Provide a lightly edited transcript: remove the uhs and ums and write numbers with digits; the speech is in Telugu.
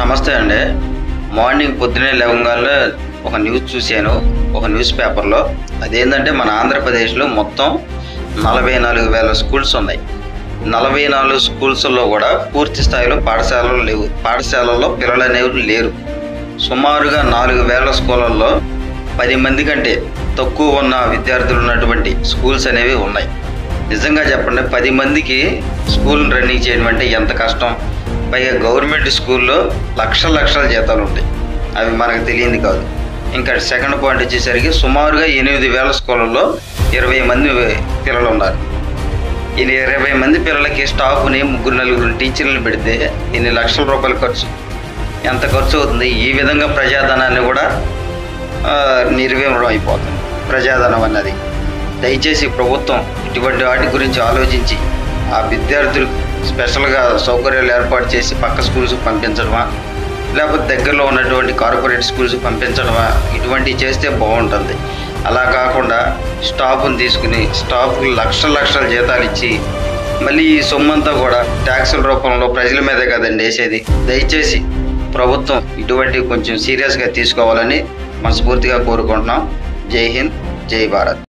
నమస్తే అండి. మార్నింగ్ పొద్దున్నే లేవగానే ఒక న్యూస్ చూశాను, ఒక న్యూస్ పేపర్లో. అదేంటంటే మన ఆంధ్రప్రదేశ్లో మొత్తం 44,000 స్కూల్స్ ఉన్నాయి. 44 స్కూల్స్లో కూడా పూర్తి స్థాయిలో పాఠశాలలు లేవు. పాఠశాలల్లో పిల్లలు అనేవి లేరు. సుమారుగా 4,000 స్కూళ్ళల్లో 10 మంది కంటే తక్కువ ఉన్న విద్యార్థులు ఉన్నటువంటి స్కూల్స్ అనేవి ఉన్నాయి. నిజంగా చెప్పండి, 10 మందికి స్కూల్ రన్నింగ్ చేయడం అంటే ఎంత కష్టం. పైగా గవర్నమెంట్ స్కూల్లో లక్షల జీతాలు ఉంటాయి, అవి మనకు తెలియంది కాదు. ఇంకా సెకండ్ పాయింట్ వచ్చేసరికి సుమారుగా 8,000 స్కూళ్ళల్లో 20 మంది పిల్లలు ఉన్నారు. ఈ 20 మంది పిల్లలకి స్టాఫ్ని 3-4 టీచర్లను పెడితే ఇన్ని లక్షల రూపాయలు ఖర్చు, ఎంత ఖర్చు అవుతుంది. ఈ విధంగా ప్రజాధనాన్ని కూడా నిర్వీర్యం అయిపోతుంది ప్రజాధనం అన్నది. దయచేసి ప్రభుత్వం ఇటువంటి వాటి గురించి ఆలోచించి ఆ విద్యార్థులు స్పెషల్గా సౌకర్యాలు ఏర్పాటు చేసి పక్క స్కూల్స్కి పంపించడమా, లేకపోతే దగ్గరలో ఉన్నటువంటి కార్పొరేట్ స్కూల్స్కి పంపించడమా, ఇటువంటివి చేస్తే బాగుంటుంది. అలా కాకుండా స్టాఫ్ని తీసుకుని స్టాఫ్కి లక్షల జీతాలు ఇచ్చి మళ్ళీ ఈ సొమ్మంతా కూడా ట్యాక్సుల రూపంలో ప్రజల మీదే కదండి వేసేది. దయచేసి ప్రభుత్వం ఇటువంటివి కొంచెం సీరియస్గా తీసుకోవాలని మనస్ఫూర్తిగా కోరుకుంటున్నాం. జై హింద్, జై భారత్.